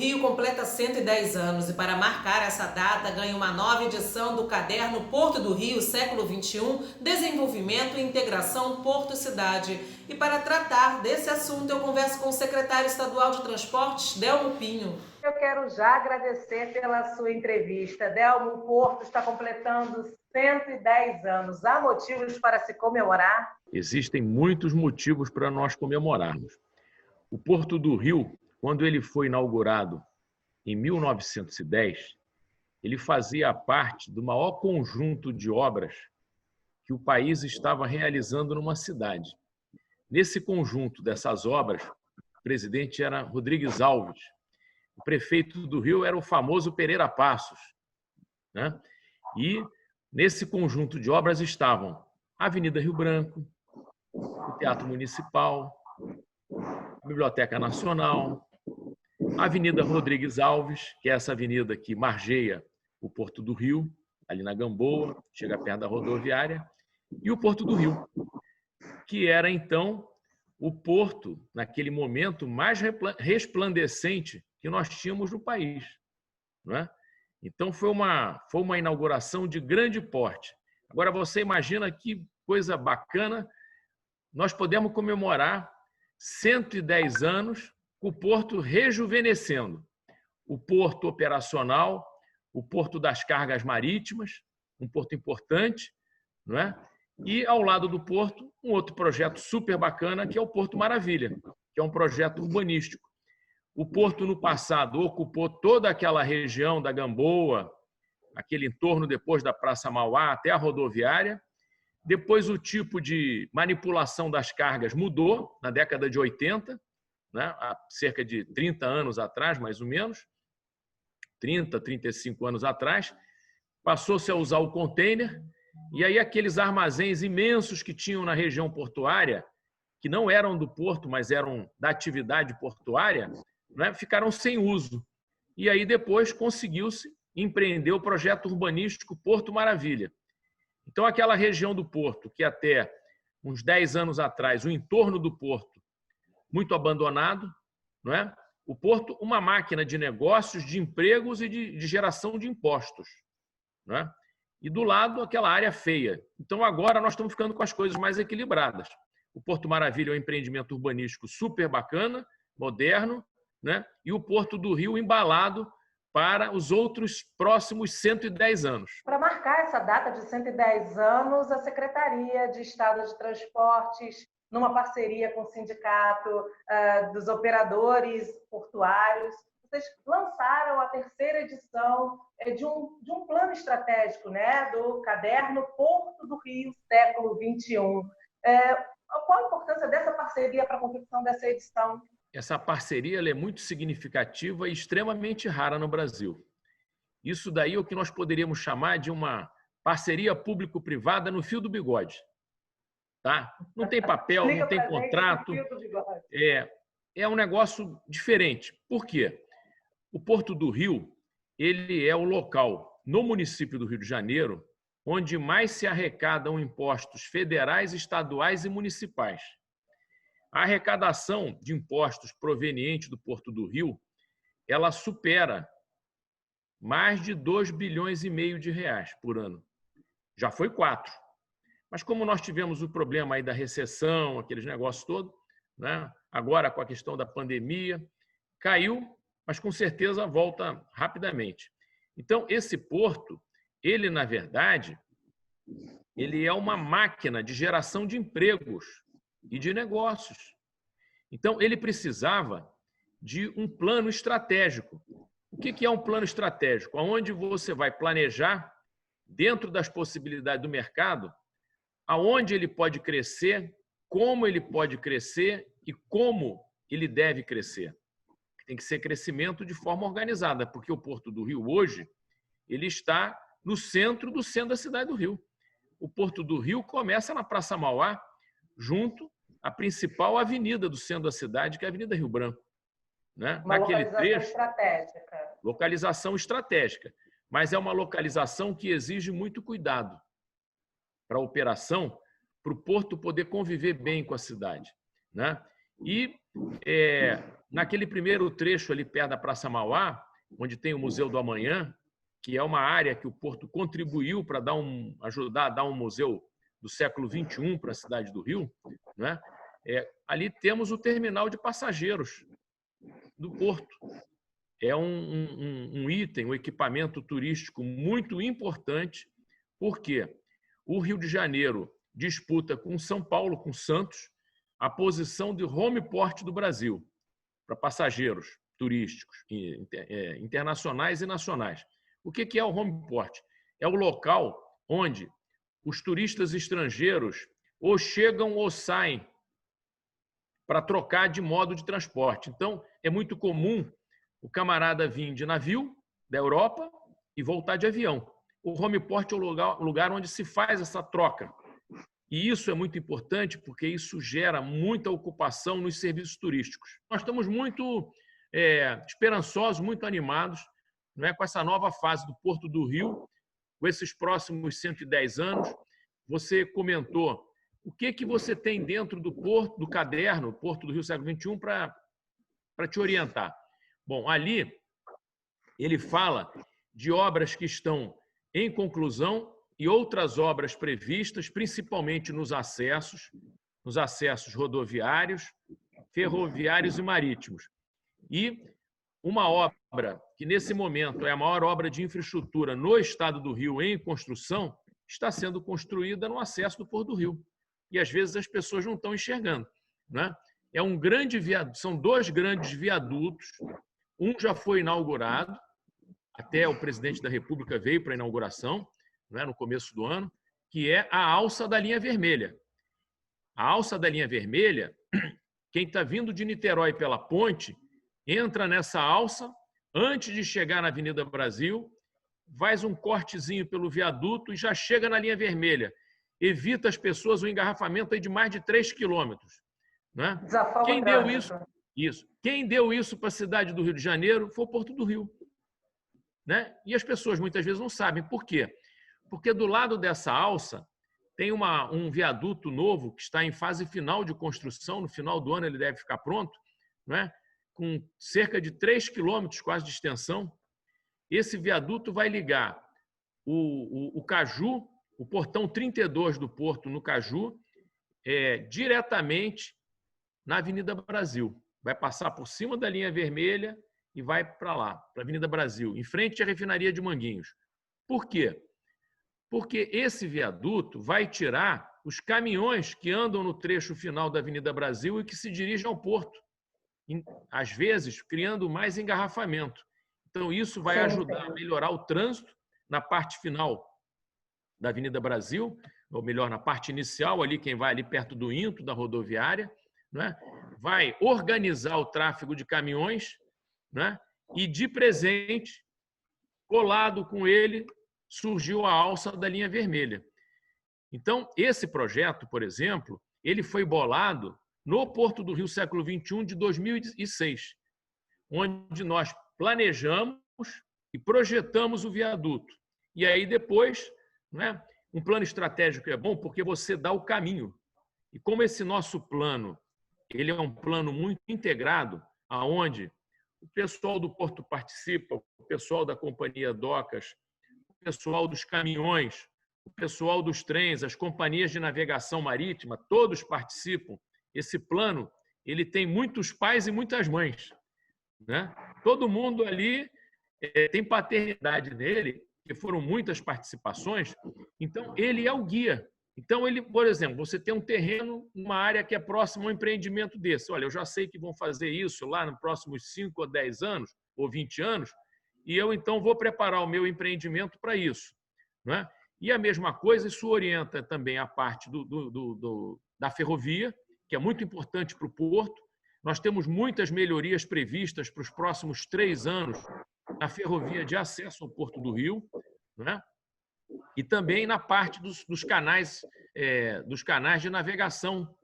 Rio completa 110 anos e para marcar essa data ganha uma nova edição do caderno Porto do Rio, século XXI, Desenvolvimento e Integração Porto-Cidade. E para tratar desse assunto eu converso com o secretário estadual de Transportes, Delmo Pinho. Eu quero já agradecer pela sua entrevista. Delmo, o Porto está completando 110 anos. Há motivos para se comemorar? Existem muitos motivos para nós comemorarmos. O Porto do Rio, quando ele foi inaugurado em 1910, ele fazia parte do maior conjunto de obras que o país estava realizando numa cidade. Nesse conjunto dessas obras, o presidente era Rodrigues Alves. O prefeito do Rio era o famoso Pereira Passos, né? E nesse conjunto de obras estavam a Avenida Rio Branco, o Teatro Municipal, a Biblioteca Nacional, a Avenida Rodrigues Alves, que é essa avenida que margeia o Porto do Rio, ali na Gamboa, chega perto da rodoviária, e o Porto do Rio, que era então o porto, naquele momento, mais resplandecente que nós tínhamos no país, não é? Então foi uma inauguração de grande porte. Agora você imagina que coisa bacana, nós podemos comemorar 110 anos com o porto rejuvenescendo. O porto operacional, o porto das cargas marítimas, um porto importante, não é? E ao lado do porto, um outro projeto super bacana, que é o Porto Maravilha, que é um projeto urbanístico. O porto, no passado, ocupou toda aquela região da Gamboa, aquele entorno depois da Praça Mauá até a rodoviária. Depois, o tipo de manipulação das cargas mudou na década de 80, né? Há cerca de 30 anos atrás, mais ou menos, 30, 35 anos atrás, passou-se a usar o container, e aí aqueles armazéns imensos que tinham na região portuária, que não eram do porto, mas eram da atividade portuária, né, ficaram sem uso. E aí depois conseguiu-se empreender o projeto urbanístico Porto Maravilha. Então aquela região do porto, que até uns 10 anos atrás, o entorno do porto, muito abandonado, não é? O porto, uma máquina de negócios, de empregos e de geração de impostos, não é? E do lado, aquela área feia. Então, agora nós estamos ficando com as coisas mais equilibradas. O Porto Maravilha é um empreendimento urbanístico super bacana, moderno, né? E o Porto do Rio embalado para os outros próximos 110 anos. Para marcar essa data de 110 anos, a Secretaria de Estado de Transportes, numa parceria com o Sindicato dos Operadores Portuários, vocês lançaram a terceira edição de um plano estratégico, né, do caderno Porto do Rio, século XXI. Qual a importância dessa parceria para a confecção dessa edição? Essa parceria ela é muito significativa e extremamente rara no Brasil. Isso daí é o que nós poderíamos chamar de uma parceria público-privada no fio do bigode. Tá? Não tem papel, não tem contrato. É um negócio diferente. Por quê? O Porto do Rio, ele é o local no município do Rio de Janeiro onde mais se arrecadam impostos federais, estaduais e municipais. A arrecadação de impostos proveniente do Porto do Rio, ela supera mais de 2,5 bilhões de reais por ano. Já foi 4. Mas como nós tivemos o problema aí da recessão, aqueles negócios todos, né? Agora com a questão da pandemia, caiu, mas com certeza volta rapidamente. Então, esse porto, ele, na verdade, ele é uma máquina de geração de empregos e de negócios. Então, ele precisava de um plano estratégico. O que é um plano estratégico? Onde você vai planejar, dentro das possibilidades do mercado, aonde ele pode crescer, como ele pode crescer e como ele deve crescer. Tem que ser crescimento de forma organizada, porque o Porto do Rio hoje ele está no centro do centro da cidade do Rio. O Porto do Rio começa na Praça Mauá, junto à principal avenida do centro da cidade, que é a Avenida Rio Branco. Né? Uma localização estratégica. Localização estratégica, mas é uma localização que exige muito cuidado para a operação, para o porto poder conviver bem com a cidade, né? E naquele primeiro trecho ali perto da Praça Mauá, onde tem o Museu do Amanhã, que é uma área que o Porto contribuiu para ajudar a dar um museu do século XXI para a cidade do Rio, né? Ali temos o terminal de passageiros do Porto. É um item, um equipamento turístico muito importante, porque o Rio de Janeiro disputa com São Paulo, com Santos, a posição de home port do Brasil para passageiros turísticos internacionais e nacionais. O que é o home port? É o local onde os turistas estrangeiros ou chegam ou saem para trocar de modo de transporte. Então, é muito comum o camarada vir de navio da Europa e voltar de avião. O home port é o lugar onde se faz essa troca. E isso é muito importante porque isso gera muita ocupação nos serviços turísticos. Nós estamos muito esperançosos, muito animados, não é, com essa nova fase do Porto do Rio, com esses próximos 110 anos. Você comentou o que você tem dentro do Porto, do caderno, Porto do Rio século XXI, para te orientar. Bom, ali ele fala de obras que estão em conclusão e outras obras previstas, principalmente nos acessos rodoviários, ferroviários e marítimos. E uma obra que, nesse momento, é a maior obra de infraestrutura no estado do Rio em construção, está sendo construída no acesso do Porto do Rio. E, às vezes, as pessoas não estão enxergando, né? É um grande viaduto, são 2 grandes viadutos. Um já foi inaugurado, até o presidente da República veio para a inauguração, né, no começo do ano, que é a alça da linha vermelha. A alça da linha vermelha, quem está vindo de Niterói pela ponte, entra nessa alça, antes de chegar na Avenida Brasil, faz um cortezinho pelo viaduto e já chega na linha vermelha. Evita as pessoas o engarrafamento aí de mais de 3 quilômetros. Né? Quem deu isso? Quem deu isso para a cidade do Rio de Janeiro foi o Porto do Rio. Né? E as pessoas muitas vezes não sabem. Por quê? Porque do lado dessa alça tem um viaduto novo que está em fase final de construção, no final do ano ele deve ficar pronto, né? Com cerca de 3 quilômetros quase de extensão. Esse viaduto vai ligar o Caju, o portão 32 do Porto no Caju, diretamente na Avenida Brasil. Vai passar por cima da linha vermelha e vai para lá, para a Avenida Brasil, em frente à refinaria de Manguinhos. Por quê? Porque esse viaduto vai tirar os caminhões que andam no trecho final da Avenida Brasil e que se dirigem ao porto, às vezes criando mais engarrafamento. Então, isso vai ajudar a melhorar o trânsito na parte final da Avenida Brasil, ou melhor, na parte inicial, ali quem vai ali perto do Into, da rodoviária, né? Vai organizar o tráfego de caminhões, né? E, de presente, colado com ele, surgiu a alça da linha vermelha. Então, esse projeto, por exemplo, ele foi bolado no Porto do Rio século XXI de 2006, onde nós planejamos e projetamos o viaduto. E aí depois, né, um plano estratégico é bom porque você dá o caminho. E como esse nosso plano, ele é um plano muito integrado, aonde o pessoal do Porto participa, o pessoal da Companhia Docas, o pessoal dos caminhões, o pessoal dos trens, as companhias de navegação marítima, todos participam. Esse plano, ele tem muitos pais e muitas mães, né? Todo mundo ali tem paternidade nele, que foram muitas participações. Então, ele é o guia. Então, ele, por exemplo, você tem um terreno, uma área que é próxima a um empreendimento desse. Olha, eu já sei que vão fazer isso lá nos próximos 5 ou 10 anos, ou 20 anos, e eu, então, vou preparar o meu empreendimento para isso. Né? E a mesma coisa, isso orienta também a parte da ferrovia, que é muito importante para o Porto. Nós temos muitas melhorias previstas para os próximos 3 anos na ferrovia de acesso ao Porto do Rio, né? E também na parte dos canais de navegação,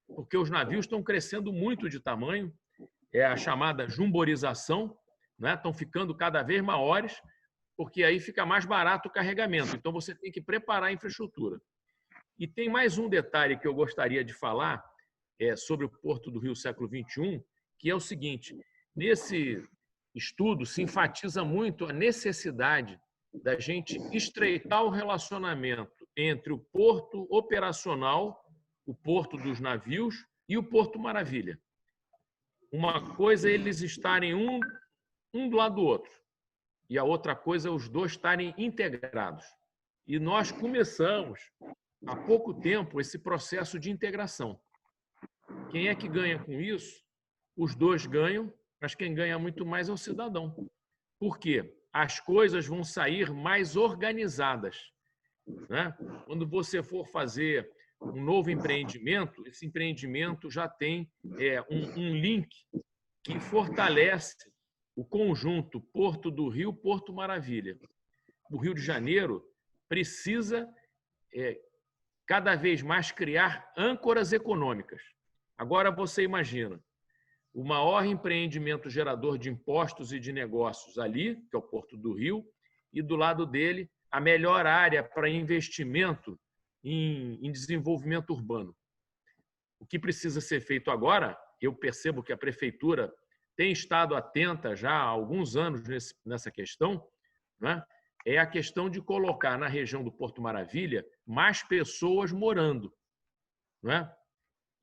porque os navios estão crescendo muito de tamanho, é a chamada jumborização, né? Estão ficando cada vez maiores, porque aí fica mais barato o carregamento. Então, você tem que preparar a infraestrutura. E tem mais um detalhe que eu gostaria de falar sobre o Porto do Rio século XXI, que é o seguinte: nesse estudo se enfatiza muito a necessidade da gente estreitar o relacionamento entre o porto operacional, o porto dos navios e o Porto Maravilha. Uma coisa é eles estarem um do lado do outro, e a outra coisa é os dois estarem integrados. E nós começamos, há pouco tempo, esse processo de integração. Quem é que ganha com isso? Os dois ganham, mas quem ganha muito mais é o cidadão. Por quê? As coisas vão sair mais organizadas, né? Quando você for fazer um novo empreendimento, esse empreendimento já tem um link que fortalece o conjunto Porto do Rio, Porto Maravilha. O Rio de Janeiro precisa cada vez mais criar âncoras econômicas. Agora você imagina, o maior empreendimento gerador de impostos e de negócios ali, que é o Porto do Rio, e do lado dele, a melhor área para investimento em desenvolvimento urbano. O que precisa ser feito agora, eu percebo que a Prefeitura tem estado atenta já há alguns anos nessa questão, né? É a questão de colocar na região do Porto Maravilha mais pessoas morando, né?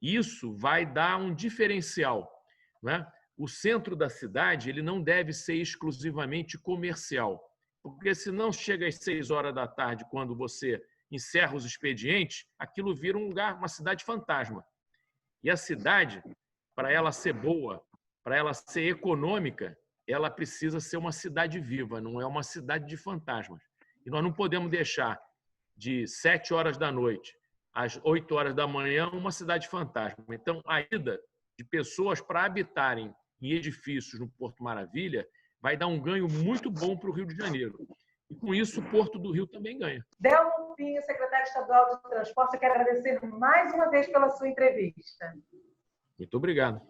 Isso vai dar um diferencial, né? O centro da cidade ele não deve ser exclusivamente comercial, porque se não chega às 6 horas da tarde, quando você encerra os expedientes, aquilo vira um lugar, uma cidade fantasma. E a cidade, para ela ser boa, para ela ser econômica, ela precisa ser uma cidade viva, não é uma cidade de fantasmas. E nós não podemos deixar de 7 horas da noite às 8 horas da manhã uma cidade fantasma. Então, a ida de pessoas para habitarem em edifícios no Porto Maravilha vai dar um ganho muito bom para o Rio de Janeiro. E, com isso, o Porto do Rio também ganha. Delmo Pinho, secretário estadual de Transporte, eu quero agradecer mais uma vez pela sua entrevista. Muito obrigado.